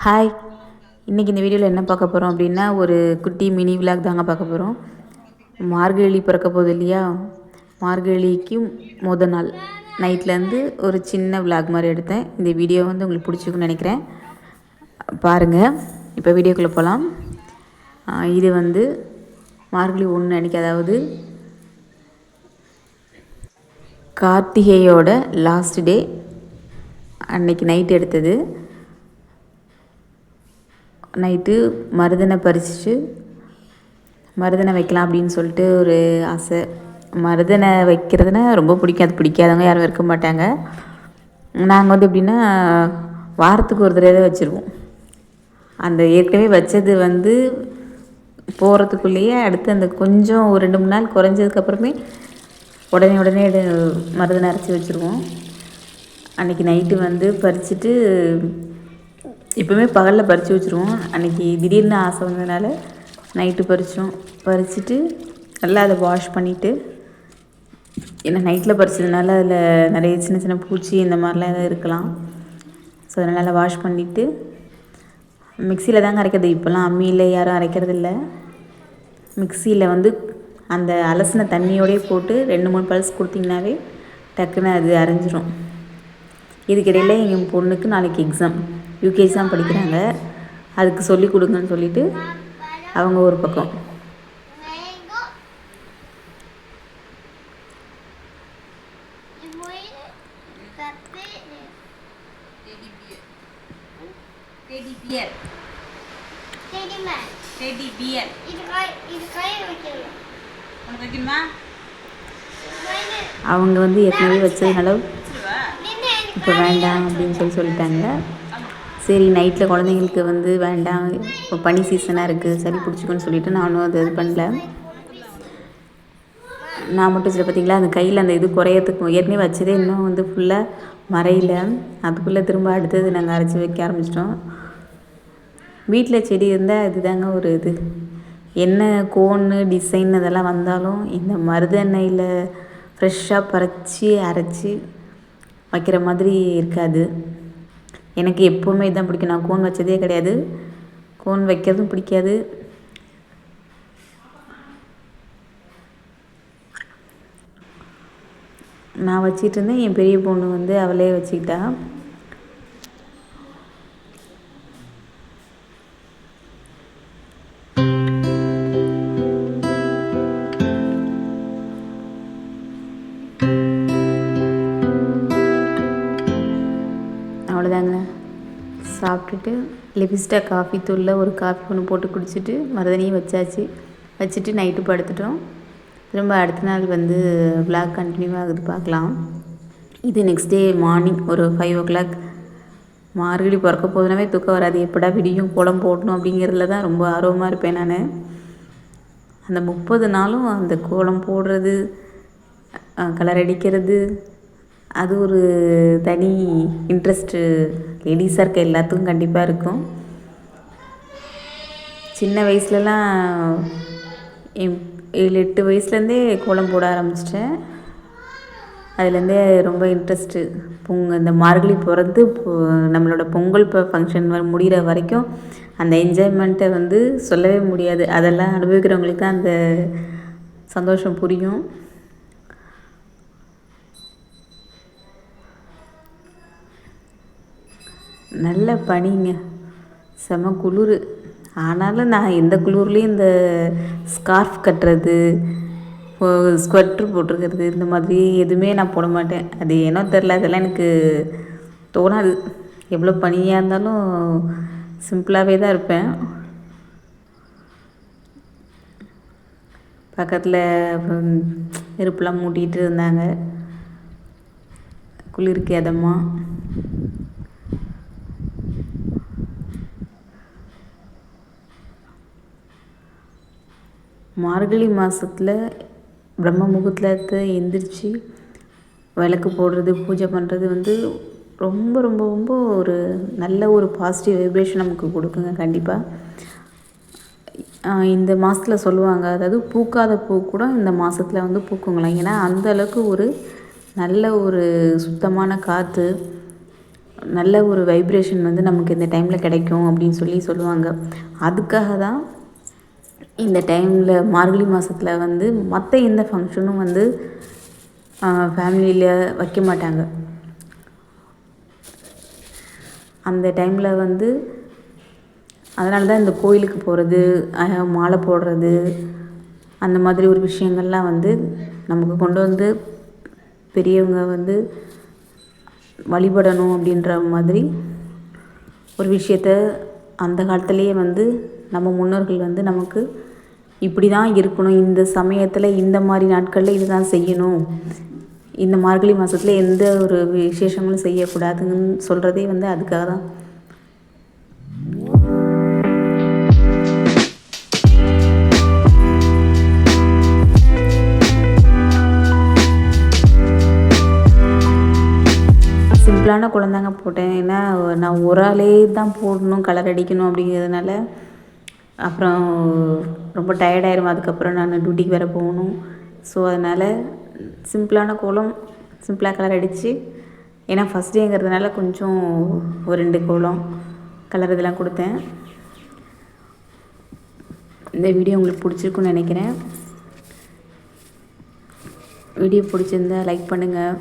Hi, இன்றைக்கி இந்த வீடியோவில் என்ன பார்க்க போகிறோம் அப்படின்னா, ஒரு குட்டி மினி விலாக் தாங்க பார்க்க போகிறோம். மார்கழி பிறக்க போகுது இல்லையா, மார்கழிக்கு நாள் நைட்லேருந்து ஒரு சின்ன விலாக் மாதிரி எடுத்தேன். இந்த வீடியோ வந்து உங்களுக்கு பிடிச்சிக்குன்னு நினைக்கிறேன், பாருங்கள். இப்போ வீடியோக்குள்ளே போகலாம். இது வந்து மார்கழி 1 அன்றைக்கி, அதாவது கார்த்திகையோட லாஸ்ட் டே அன்னைக்கு நைட் எடுத்தது. நைட்டு மருதனை பறிச்சுட்டு மருதனை வைக்கலாம் அப்படின்னு சொல்லிட்டு ஒரு ஆசை. மருதனை வைக்கிறதுனா ரொம்ப பிடிக்கும். அது பிடிக்காதவங்க யாரும் இருக்க மாட்டாங்க. நாங்கள் வந்து எப்படின்னா வாரத்துக்கு ஒரு தடவை தான் வச்சுருவோம். அந்த ஏற்கனவே வச்சது வந்து போகிறதுக்குள்ளேயே அடுத்து அந்த கொஞ்சம் ஒரு 2-3 நாள் குறைஞ்சதுக்கப்புறமே உடனே மருதனை அரைச்சி வச்சுருவோம். அன்றைக்கி நைட்டு வந்து பறிச்சுட்டு, எப்போவுமே பகலில் பறித்து வச்சுருவோம். அன்றைக்கி திடீர்னு ஆசை வந்ததுனால நைட்டு பறிச்சுட்டு நல்லா அதை வாஷ் பண்ணிவிட்டு, ஏன்னா நைட்டில் பறிச்சதுனால அதில் நிறைய சின்ன சின்ன பூச்சி இந்த மாதிரிலாம் எதாவது இருக்கலாம். ஸோ அதனால் நல்லா வாஷ் பண்ணிவிட்டு மிக்சியில் தாங்க அரைக்கிறது. இப்போல்லாம் அம்மியில் யாரும் அரைக்கிறதில்ல. மிக்சியில் வந்து அந்த அலசின தண்ணியோடையே போட்டு 2-3 பல்ஸ் கொடுத்திங்கனாவே டக்குன்னு அது அரைஞ்சிரும். இதுக்கிடையில் எங்கள் பொண்ணுக்கு நாளைக்கு எக்ஸாம், யூகேஜி தான் படிக்கிறாங்க. அதுக்கு சொல்லி கொடுங்கன்னு சொல்லிவிட்டு அவங்க ஒரு பக்கம். அவங்க வந்து ஏற்கனவே வச்சதுனால இப்போ வேண்டாம் அப்படின்னு சொல்லிட்டாங்க. சரி, நைட்டில் குழந்தைங்களுக்கு வந்து வேண்டாம், இப்போ பனி சீசனாக இருக்குது, சரி பிடிச்சிக்கோன்னு சொல்லிவிட்டு நானும் அது இது பண்ணல. நான் மட்டும் சில பார்த்திங்களா, அந்த கையில் அந்த இது குறையத்துக்கு ஏற்கனவே வச்சதே இன்னும் வந்து ஃபுல்லாக மறையில. அதுக்குள்ளே திரும்ப அடுத்தது நாங்கள் அரைச்சி வைக்க ஆரம்பிச்சிட்டோம். வீட்டில் செடி இருந்தால் இதுதாங்க ஒரு இது. என்ன கோன்னு டிசைன் அதெல்லாம் வந்தாலும் இந்த மருதெண்ணெயில் ஃப்ரெஷ்ஷாக பறித்து அரைச்சி வைக்கிற மாதிரி இருக்காது. எனக்கு எப்போவுமே இதுதான் பிடிக்கும். நான் கோன் வச்சதே கிடையாது, கோன் வைக்கிறதும் பிடிக்காது. நான் வச்சிட்டு இருந்தேன், என் பெரிய பொண்ணு வந்து அவளே வச்சுக்கிட்டா. அவ்வளோதாங்க. சாப்பிட்டுட்டு லிபிஸ்டா காஃபி தூளில் ஒரு காஃபி ஒன்று போட்டு குடிச்சிட்டு மருதனையும் வச்சுட்டு நைட்டு படுத்துட்டோம். திரும்ப அடுத்த நாள் வந்து விளாக் கண்டினியூ ஆகுது, பார்க்கலாம். இது நெக்ஸ்ட் டே மார்னிங் ஒரு 5 o'clock. மார்கழி பிறக்க போதுனாவே தூக்கம் வராது. எப்படா விடியும் கோலம் போடணும் அப்படிங்கிறதுல தான் ரொம்ப ஆர்வமாக இருப்பேன் நான். அந்த 30 நாளும் அந்த கோலம் போடுறது, கலர் அடிக்கிறது, அது ஒரு தனி இன்ட்ரெஸ்ட்டு லேடிஸாக இருக்க எல்லாத்துக்கும் கண்டிப்பாக இருக்கும். சின்ன வயசுலலாம் 7-8 வயசுலேருந்தே கோலம் போட ஆரம்பிச்சிட்டேன். அதுலேருந்தே ரொம்ப இன்ட்ரெஸ்ட்டு. இந்த மார்கழி பிறந்து நம்மளோட பொங்கல் ஃபங்க்ஷன் முடிகிற வரைக்கும் அந்த என்ஜாய்மெண்ட்டை வந்து சொல்லவே முடியாது. அதெல்லாம் அனுபவிக்கிறவங்களுக்கு தான் அந்த சந்தோஷம் புரியும். நல்ல பனிங்க, செம குளிர். ஆனாலும் நான் எந்த குளிர்லேயும் இந்த ஸ்கார்ஃப் கட்டுறது, ஸ்வெட்ரு போட்டிருக்கிறது, இந்த மாதிரி எதுவுமே நான் போட மாட்டேன். அது ஏனோ தெரில, அதெல்லாம் எனக்கு தோணாது. எவ்வளோ பனியாக இருந்தாலும் சிம்பிளாகவே தான் இருப்பேன். பக்கத்தில் நெருப்புலாம் மூட்டிகிட்டு இருந்தாங்க, குளிருக்கு எதமா. மார்கழி மாதத்தில் பிரம்ம முகூர்த்தத்தை எந்திரிச்சு விளக்கு போடுறது, பூஜை பண்ணுறது வந்து ரொம்ப ரொம்ப ரொம்ப ஒரு நல்ல ஒரு பாசிட்டிவ் வைப்ரேஷன் நமக்கு கொடுக்குங்க கண்டிப்பாக. இந்த மாதத்தில் சொல்லுவாங்க, அதாவது பூக்காத பூ கூட இந்த மாதத்தில் வந்து பூக்குங்களாம். ஏன்னா அந்தளவுக்கு ஒரு நல்ல ஒரு சுத்தமான காற்று, நல்ல ஒரு வைப்ரேஷன் வந்து நமக்கு இந்த டைமில் கிடைக்கும் அப்படின்னு சொல்லுவாங்க. அதுக்காக தான் இந்த டைமில் மார்கழி மாதத்தில் வந்து மற்ற எந்த ஃபங்க்ஷனும் வந்து ஃபேமிலியில் வைக்க மாட்டாங்க. அந்த டைமில் வந்து அதனால தான் இந்த கோயிலுக்கு போகிறது, மாலை போடுறது, அந்த மாதிரி ஒரு விஷயங்கள்லாம் வந்து நமக்கு கொண்டு வந்து பெரியவங்க வந்து வழிபடணும் அப்படின்ற மாதிரி ஒரு விஷயத்த அந்த காலத்துலேயே வந்து நம்ம முன்னோர்கள் வந்து நமக்கு இப்படி தான் இருக்கணும், இந்த சமயத்தில் இந்த மாதிரி நாட்களில் இது தான் செய்யணும், இந்த மார்கழி மாதத்தில் எந்த ஒரு விசேஷங்களும் செய்யக்கூடாதுன்னு சொல்கிறதே வந்து அதுக்காக தான். சிம்பிளான குழந்தாங்க போட்டேன். ஏன்னா நான் ஒரு ஆளே தான் போடணும், கலர் அடிக்கணும் அப்படிங்கிறதுனால அப்புறம் ரொம்ப டயர்டாயிரும். அதுக்கப்புறம் நான் டியூட்டிக்கு வேறு போகணும். ஸோ அதனால் சிம்பிளான கோலம், சிம்பிளாக கலர் அடித்து, ஏன்னா ஃபஸ்ட் டேங்கிறதுனால கொஞ்சம் ஒரு 2 கோலம் கலர் இதெல்லாம் கொடுத்தேன். இந்த வீடியோ உங்களுக்கு பிடிச்சிருக்குன்னு நினைக்கிறேன். வீடியோ பிடிச்சிருந்தா லைக் பண்ணுங்கள்.